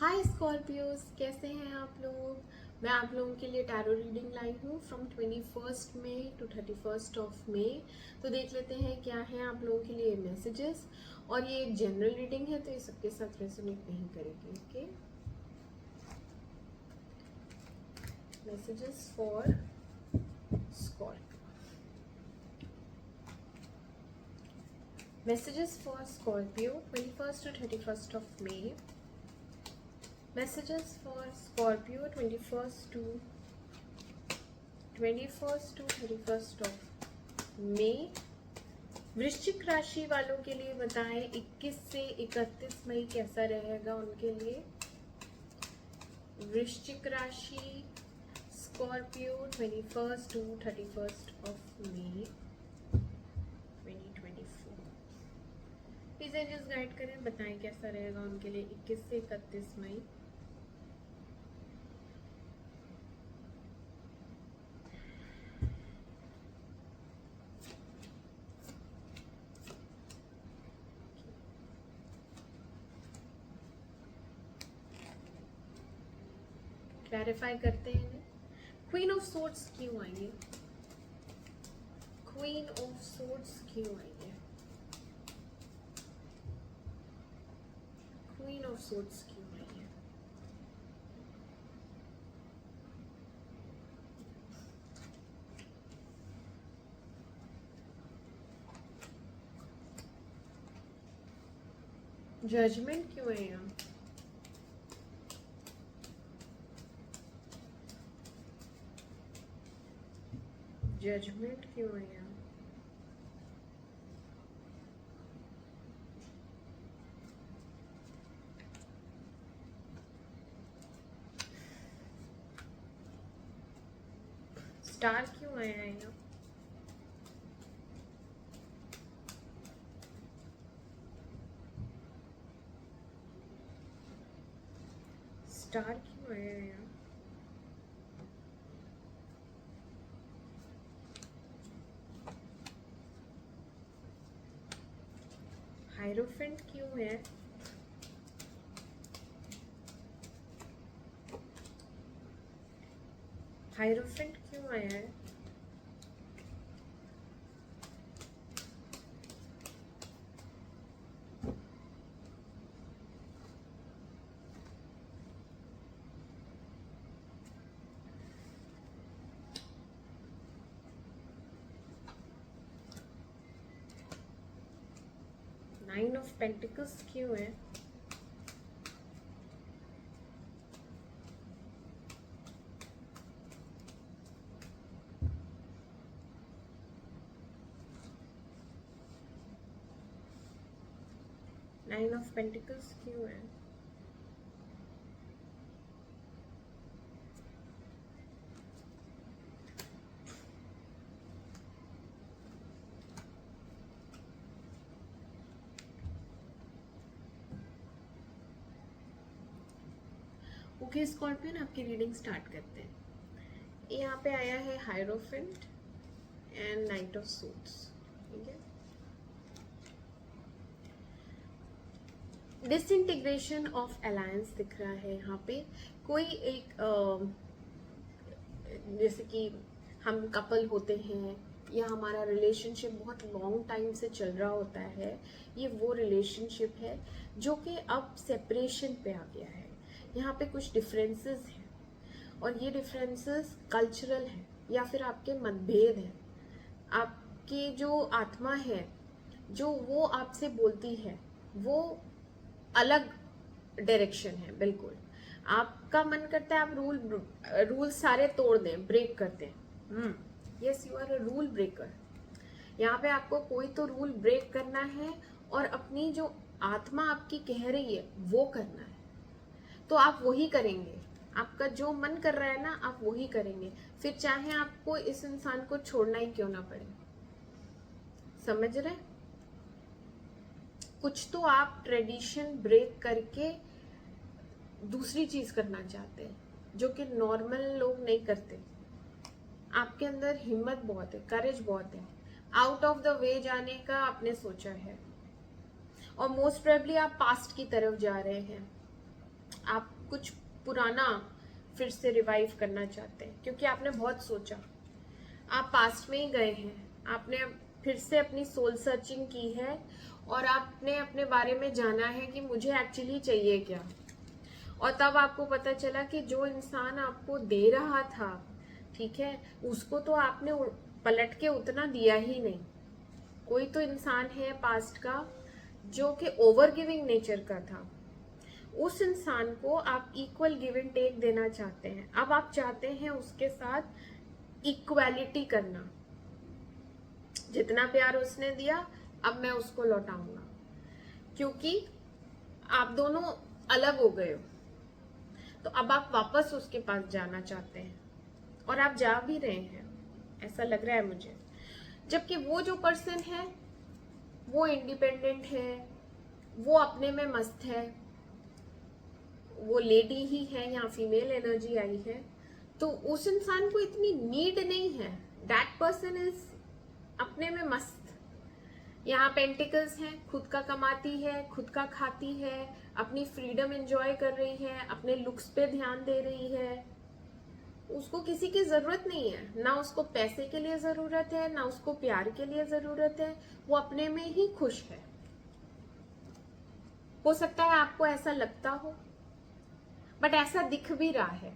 हाय Scorpios, कैसे हैं आप लोग। मैं आप लोगों के लिए टैरो रीडिंग लाई हूँ from 21 May to 31 of May. तो देख लेते हैं क्या है आप लोगों के लिए मैसेजेस। और ये एक जनरल रीडिंग है तो ये सबके साथ रेजोनेट नहीं करेगी। Okay, messages for Scorpio. Messages for Scorpio 21st to 31st of May. Messages for Scorpio 21st to 31st of May. वृश्चिक राशि वालों के लिए बताएं 21 से 31 मई कैसा रहेगा उनके लिए। वृश्चिक राशि Scorpio 21st to 31st of May 2024। Please angels guide करें, बताएं कैसा रहेगा उनके लिए 21 से 31 मई। क्लैरिफाई करते हैं इन्हें। क्वीन ऑफ सोर्ड्स क्यों आई है? क्वीन ऑफ सोर्ड्स क्यों आई है? क्वीन ऑफ सोर्ड्स क्यों आई है? जजमेंट क्यों है यहाँ? जजमेंट क्यों है यहाँ? स्टार क्यों आया है यहाँ? स्टार क्यों आया है यहाँ? हायरोफेंट क्यों है? हायरोफेंट क्यों आया है? नाइन ऑफ पेंटिकल्स क्यों है? नाइन ऑफ पेंटिकल्स क्यों है? ओके स्कॉर्पियन, आपकी रीडिंग स्टार्ट करते हैं। यहाँ पे आया है hierophant and night of swords. ठीक है, डिसइंटीग्रेशन ऑफ अलायंस दिख रहा है यहाँ पे। कोई एक जैसे कि हम कपल होते हैं या हमारा रिलेशनशिप बहुत लॉन्ग टाइम से चल रहा होता है, ये वो रिलेशनशिप है जो कि अब सेपरेशन पे आ गया है। यहाँ पे कुछ डिफरेंसेस हैं और ये डिफरेंसेस कल्चरल है या फिर आपके मतभेद है। आपकी जो आत्मा है जो वो आपसे बोलती है वो अलग डायरेक्शन है। बिल्कुल आपका मन करता है आप रूल सारे तोड़ दें, ब्रेक कर दें। Yes, you are a rule breaker. यहाँ पे आपको कोई तो रूल ब्रेक करना है और अपनी जो आत्मा आपकी कह रही है वो करना है, तो आप वही करेंगे। आपका जो मन कर रहा है ना, आप वही करेंगे, फिर चाहे आपको इस इंसान को छोड़ना ही क्यों ना पड़े। समझ रहे? कुछ तो आप ट्रेडिशन ब्रेक करके दूसरी चीज करना चाहते हैं जो कि नॉर्मल लोग नहीं करते। आपके अंदर हिम्मत बहुत है, करेज बहुत है, आउट ऑफ द वे जाने का आपने सोचा है और मोस्ट प्रोबेबली आप पास्ट की तरफ जा रहे हैं। आप कुछ पुराना फिर से रिवाइव करना चाहते हैं, क्योंकि आपने बहुत सोचा, आप पास्ट में ही गए हैं, आपने फिर से अपनी सोल सर्चिंग की है और आपने अपने बारे में जाना है कि मुझे एक्चुअली चाहिए क्या। और तब आपको पता चला कि जो इंसान आपको दे रहा था, ठीक है, उसको तो आपने पलट के उतना दिया ही नहीं। कोई तो इंसान है पास्ट का जो कि ओवर गिविंग नेचर का था, उस इंसान को आप इक्वल गिव एंड टेक देना चाहते हैं। अब आप चाहते हैं उसके साथ इक्वालिटी करना, जितना प्यार उसने दिया अब मैं उसको लौटाऊंगा, क्योंकि आप दोनों अलग हो गए हो। तो अब आप वापस उसके पास जाना चाहते हैं और आप जा भी रहे हैं, ऐसा लग रहा है मुझे। जबकि वो जो पर्सन है वो इंडिपेंडेंट है, वो अपने में मस्त है, वो लेडी ही है या फीमेल एनर्जी आई है, तो उस इंसान को इतनी नीड नहीं है। दैट पर्सन इज अपने में मस्त। यहाँ पेंटिकल्स हैं, खुद का कमाती है, खुद का खाती है, अपनी फ्रीडम एंजॉय कर रही है, अपने लुक्स पे ध्यान दे रही है, उसको किसी की जरूरत नहीं है, ना उसको पैसे के लिए जरूरत है, ना उसको प्यार के लिए जरूरत है, वो अपने में ही खुश है। हो सकता है आपको ऐसा लगता हो, बट ऐसा दिख भी रहा है,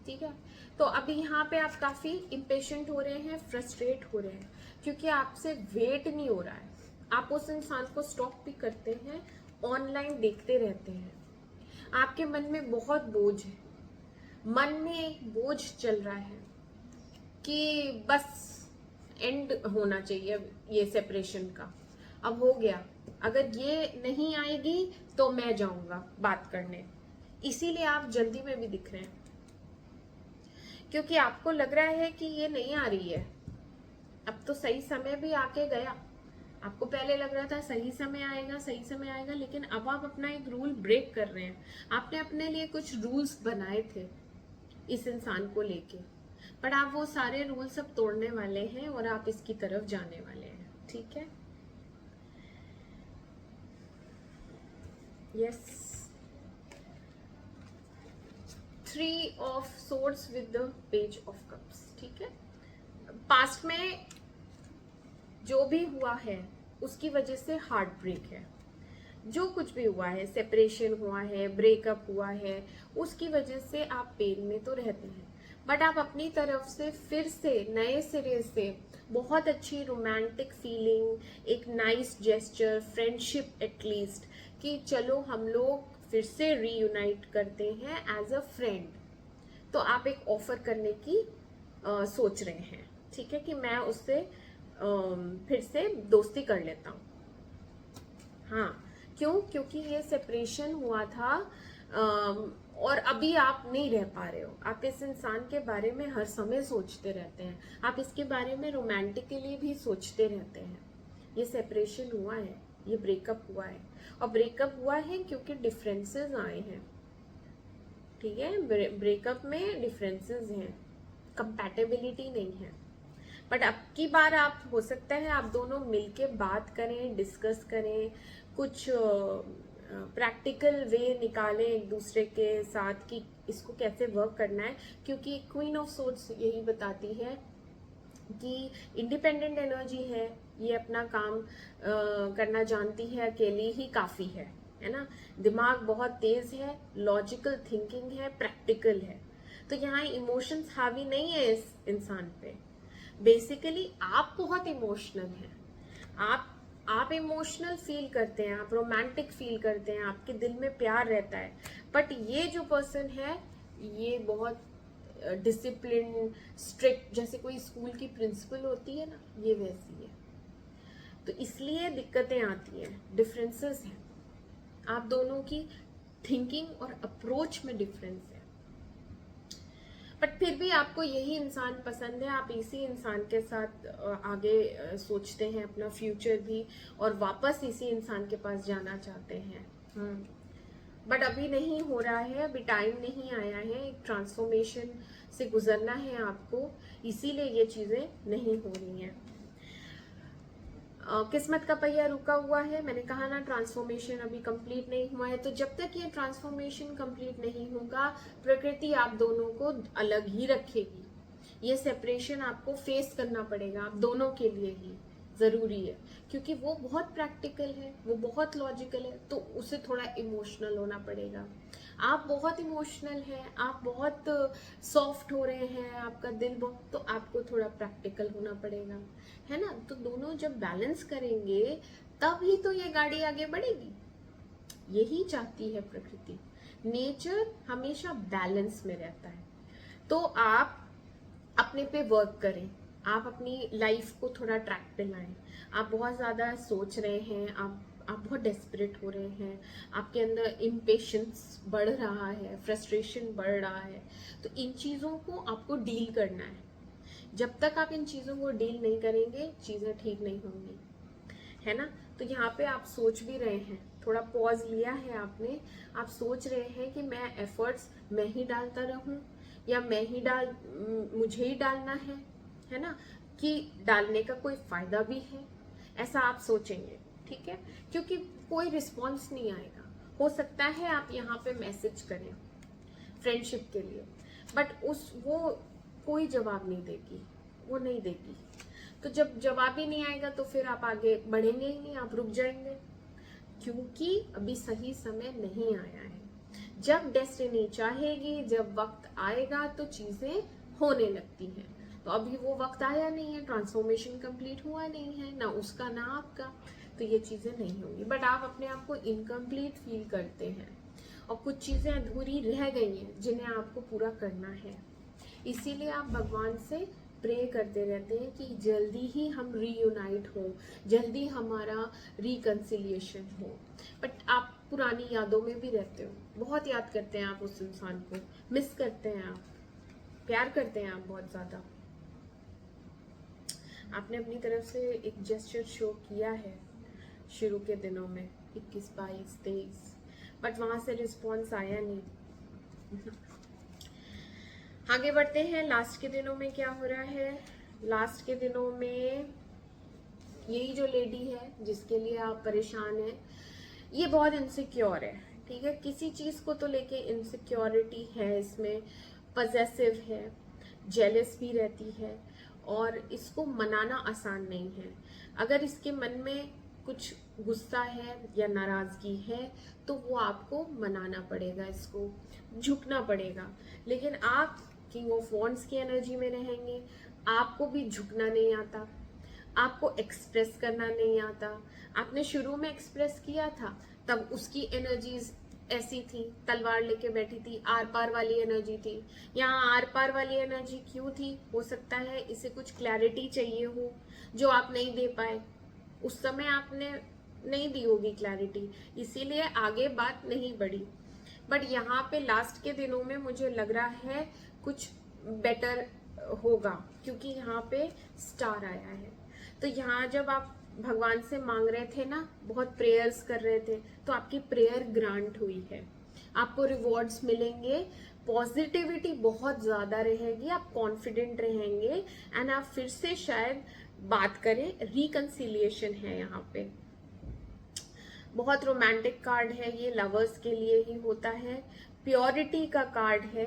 ठीक है। तो अभी यहाँ पे आप काफी इम्पेशेंट हो रहे हैं, फ्रस्ट्रेट हो रहे हैं, क्योंकि आपसे वेट नहीं हो रहा है। आप उस इंसान को स्टॉक भी करते हैं, ऑनलाइन देखते रहते हैं, आपके मन में बहुत बोझ है, मन में एक बोझ चल रहा है कि बस एंड होना चाहिए ये सेपरेशन का, अब हो गया, अगर ये नहीं आएगी तो मैं जाऊंगा बात करने। इसीलिए आप जल्दी में भी दिख रहे हैं, क्योंकि आपको लग रहा है कि ये नहीं आ रही है, अब तो सही समय भी आके गया। आपको पहले लग रहा था सही समय आएगा, सही समय आएगा, लेकिन अब आप अपना एक रूल ब्रेक कर रहे हैं। आपने अपने लिए कुछ रूल्स बनाए थे इस इंसान को लेके, पर आप वो सारे रूल सब तोड़ने वाले हैं और आप इसकी तरफ जाने वाले हैं, ठीक है। Yes, 3 of swords with the page of cups, ठीक है। पास्ट में जो भी हुआ है उसकी वजह से हार्ट ब्रेक है, जो कुछ भी हुआ है, सेपरेशन हुआ है, ब्रेकअप हुआ है, उसकी वजह से आप पेन में तो रहते हैं, बट आप अपनी तरफ से फिर से नए सिरे से बहुत अच्छी रोमांटिक फीलिंग, एक नाइस जेस्चर, फ्रेंडशिप एटलीस्ट, कि चलो हम लोग फिर से रीयूनाइट करते हैं एज अ फ्रेंड, तो आप एक ऑफर करने की सोच रहे हैं, ठीक है, कि मैं उससे फिर से दोस्ती कर लेता हूँ। हाँ, क्यों? क्योंकि ये सेपरेशन हुआ था और अभी आप नहीं रह पा रहे हो, आप इस इंसान के बारे में हर समय सोचते रहते हैं, आप इसके बारे में रोमांटिकली भी सोचते रहते हैं। ये सेपरेशन हुआ है, ये ब्रेकअप हुआ है, और ब्रेकअप हुआ है क्योंकि डिफरेंसेस आए हैं, ठीक है। ब्रेकअप में डिफरेंसेस हैं, कंपैटिबिलिटी नहीं है, बट अब की बार आप हो सकता है आप दोनों मिलके बात करें, डिस्कस करें, कुछ प्रैक्टिकल वे निकालें एक दूसरे के साथ कि इसको कैसे वर्क करना है, क्योंकि क्वीन ऑफ सोर्ड्स यही बताती है कि इंडिपेंडेंट एनर्जी है, ये अपना काम करना जानती है, अकेली ही काफी है ना। दिमाग बहुत तेज है, लॉजिकल थिंकिंग है, प्रैक्टिकल है, तो यहाँ इमोशंस हावी नहीं है इस इंसान पे। बेसिकली आप बहुत इमोशनल हैं, आप इमोशनल फील करते हैं, आप रोमांटिक फील करते हैं, आपके दिल में प्यार रहता है, बट ये जो पर्सन है ये बहुत डिसिप्लिन, स्ट्रिक्ट, जैसे कोई स्कूल की प्रिंसिपल होती है ना, ये वैसी है। तो इसलिए दिक्कतें आती हैं, डिफरेंसेस हैं, आप दोनों की थिंकिंग और अप्रोच में डिफरेंस है, बट फिर भी आपको यही इंसान पसंद है, आप इसी इंसान के साथ आगे सोचते हैं अपना फ्यूचर भी, और वापस इसी इंसान के पास जाना चाहते हैं। बट अभी नहीं हो रहा है, अभी टाइम नहीं आया है, एक ट्रांसफॉर्मेशन से गुजरना है आपको, इसीलिए ये चीजें नहीं हो रही हैं। किस्मत का पहिया रुका हुआ है। मैंने कहा ना, ट्रांसफॉर्मेशन अभी कंप्लीट नहीं हुआ है, तो जब तक ये ट्रांसफॉर्मेशन कंप्लीट नहीं होगा, प्रकृति आप दोनों को अलग ही रखेगी। ये सेपरेशन आपको फेस करना पड़ेगा, आप दोनों के लिए ही जरूरी है, क्योंकि वो बहुत प्रैक्टिकल है, वो बहुत लॉजिकल है, तो उसे थोड़ा इमोशनल होना पड़ेगा। आप बहुत इमोशनल हैं, आप बहुत सॉफ्ट हो रहे हैं, आपका दिल बहुत, तो आपको थोड़ा प्रैक्टिकल होना पड़ेगा, है ना। तो दोनों जब बैलेंस करेंगे तब ही तो ये गाड़ी आगे बढ़ेगी। यही चाहती है प्रकृति। नेचर हमेशा बैलेंस में रहता है। तो आप अपने पे वर्क करें, आप अपनी लाइफ को थोड़ा ट्रैक पे लाएं। आप बहुत ज़्यादा सोच रहे हैं, आप बहुत डेस्परेट हो रहे हैं, आपके अंदर इम्पेशंस बढ़ रहा है, फ्रस्ट्रेशन बढ़ रहा है, तो इन चीज़ों को आपको डील करना है। जब तक आप इन चीज़ों को डील नहीं करेंगे, चीज़ें ठीक नहीं होंगी, है ना। तो यहाँ पे आप सोच भी रहे हैं, थोड़ा पॉज लिया है आपने, आप सोच रहे हैं कि मैं एफर्ट्स मैं ही डालता रहूं, या मुझे ही डालना है ना, कि डालने का कोई फायदा भी है, ऐसा आप सोचेंगे, ठीक है। क्योंकि कोई रिस्पॉन्स नहीं आएगा। हो सकता है आप यहाँ पे मैसेज करें फ्रेंडशिप के लिए, बट वो कोई जवाब नहीं देगी, वो नहीं देगी। तो जब जवाब ही नहीं आएगा तो फिर आप आगे बढ़ेंगे ही नहीं, आप रुक जाएंगे, क्योंकि अभी सही समय नहीं आया है। जब डेस्टिनी चाहेगी, जब वक्त आएगा, तो चीजें होने लगती हैं। तो अभी वो वक्त आया नहीं है, ट्रांसफॉर्मेशन कंप्लीट हुआ नहीं है, ना उसका ना आपका, तो ये चीजें नहीं होंगी। बट आप अपने आप को इनकम्प्लीट फील करते हैं, और कुछ चीजें अधूरी रह गई हैं जिन्हें आपको पूरा करना है। इसीलिए आप भगवान से प्रे करते रहते हैं कि जल्दी ही हम रीयूनाइट हो, जल्दी हमारा रिकंसिलिएशन हो। बट आप पुरानी यादों में भी रहते हो, बहुत याद करते हैं आप उस इंसान को, मिस करते हैं आप, प्यार करते हैं आप बहुत ज्यादा। आपने अपनी तरफ से एक जेस्चर शो किया है शुरू के दिनों में, 21, 22, 23, बट वहां से रिस्पॉन्स आया नहीं। आगे बढ़ते हैं। लास्ट के दिनों में क्या हो रहा है? लास्ट के दिनों में यही जो लेडी है जिसके लिए आप परेशान हैं, ये बहुत इनसिक्योर है, ठीक है। किसी चीज को तो लेके इनसिक्योरिटी है इसमें, पजेसिव है, जेलस भी रहती है, और इसको मनाना आसान नहीं है। अगर इसके मन में कुछ गुस्सा है या नाराजगी है, तो वो आपको मनाना पड़ेगा, इसको झुकना पड़ेगा। लेकिन आप किंग ऑफ वॉन्ड्स की एनर्जी में रहेंगे, आपको भी झुकना नहीं आता, आपको एक्सप्रेस करना नहीं आता। आपने शुरू में एक्सप्रेस किया था, तब उसकी एनर्जीज ऐसी थी, तलवार लेके बैठी थी, आर पार वाली एनर्जी थी। यहाँ आर पार वाली एनर्जी क्यों थी? हो सकता है इसे कुछ क्लैरिटी चाहिए हो जो आप नहीं दे पाए, उस समय आपने नहीं दी होगी क्लैरिटी, इसीलिए आगे बात नहीं बढ़ी। बट यहाँ पे लास्ट के दिनों में मुझे लग रहा है कुछ बेटर होगा, क्योंकि यहाँ पे स्टार आया है। तो यहाँ जब आप भगवान से मांग रहे थे ना, बहुत प्रेयर्स कर रहे थे, तो आपकी प्रेयर ग्रांट हुई है, आपको रिवॉर्ड्स मिलेंगे, पॉजिटिविटी बहुत ज्यादा रहेगी, आप कॉन्फिडेंट रहेंगे, एंड आप फिर से शायद बात करें, रिकंसिलिएशन है यहाँ पे। बहुत रोमांटिक कार्ड है ये, लवर्स के लिए ही होता है, प्योरिटी का कार्ड है।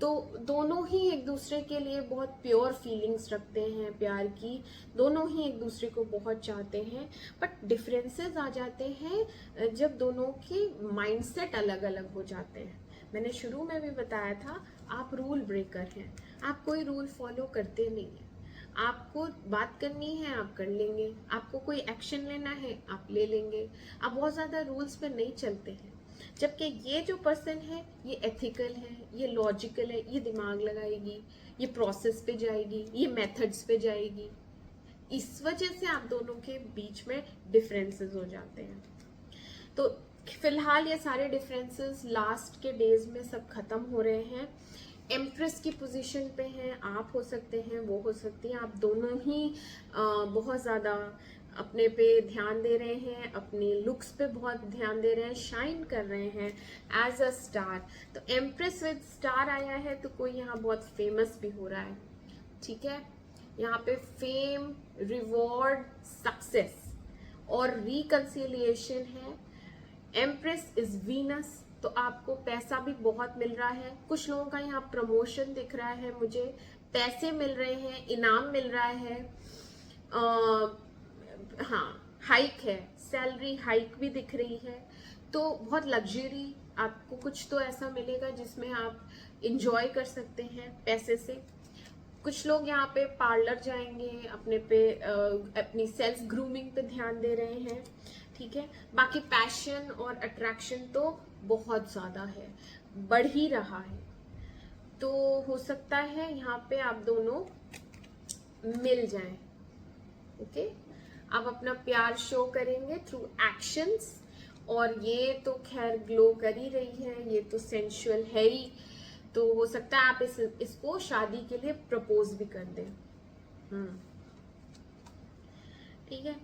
तो दोनों ही एक दूसरे के लिए बहुत प्योर फीलिंग्स रखते हैं प्यार की, दोनों ही एक दूसरे को बहुत चाहते हैं। बट डिफरेंसेस आ जाते हैं जब दोनों के माइंडसेट अलग अलग हो जाते हैं। मैंने शुरू में भी बताया था, आप रूल ब्रेकर हैं, आप कोई रूल फॉलो करते नहीं हैं। आपको बात करनी है आप कर लेंगे, आपको कोई एक्शन लेना है आप ले लेंगे, आप बहुत ज्यादा रूल्स पे नहीं चलते हैं। जबकि ये जो पर्सन है, ये एथिकल है, ये लॉजिकल है, ये दिमाग लगाएगी, ये प्रोसेस पे जाएगी, ये मेथड्स पे जाएगी। इस वजह से आप दोनों के बीच में डिफरेंसेस हो जाते हैं। तो फिलहाल ये सारे डिफरेंसेस लास्ट के डेज में सब खत्म हो रहे हैं। एम्प्रेस की पोजीशन पे हैं, आप हो सकते हैं, वो हो सकती हैं, आप दोनों ही बहुत ज़्यादा अपने पे ध्यान दे रहे हैं, अपने लुक्स पे बहुत ध्यान दे रहे हैं, शाइन कर रहे हैं एज अ स्टार। तो एम्प्रेस विद स्टार आया है, तो कोई यहाँ बहुत फेमस भी हो रहा है, ठीक है। यहाँ पे फेम, रिवॉर्ड, सक्सेस, और रिकंसिलिएशन है। एम्प्रेस इज वीनस, तो आपको पैसा भी बहुत मिल रहा है। कुछ लोगों का यहाँ प्रमोशन दिख रहा है मुझे, पैसे मिल रहे हैं, इनाम मिल रहा है, हाँ हाइक है, सैलरी हाइक भी दिख रही है। तो बहुत लग्जरी, आपको कुछ तो ऐसा मिलेगा जिसमें आप इंजॉय कर सकते हैं पैसे से। कुछ लोग यहाँ पे पार्लर जाएंगे, अपनी सेल्फ ग्रूमिंग पे ध्यान दे रहे हैं, ठीक है। बाकी पैशन और अट्रैक्शन तो बहुत ज़्यादा है, बढ़ ही रहा है। तो हो सकता है यहाँ पे आप दोनों मिल जाएं, ओके। आप अपना प्यार शो करेंगे थ्रू एक्शंस, और ये तो खैर ग्लो कर ही रही है, ये तो सेंशुअल है ही। तो हो सकता है आप इसको शादी के लिए प्रपोज भी कर दें। ठीक है,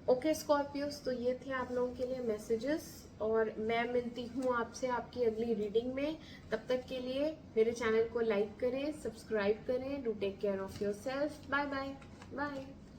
ओके स्कॉर्पियोस, तो ये थे आप लोगों के लिए मैसेजेस, और मैं मिलती हूँ आपसे आपकी अगली रीडिंग में। तब तक के लिए मेरे चैनल को लाइक करें, सब्सक्राइब करें। Do take care of yourself. Bye bye bye.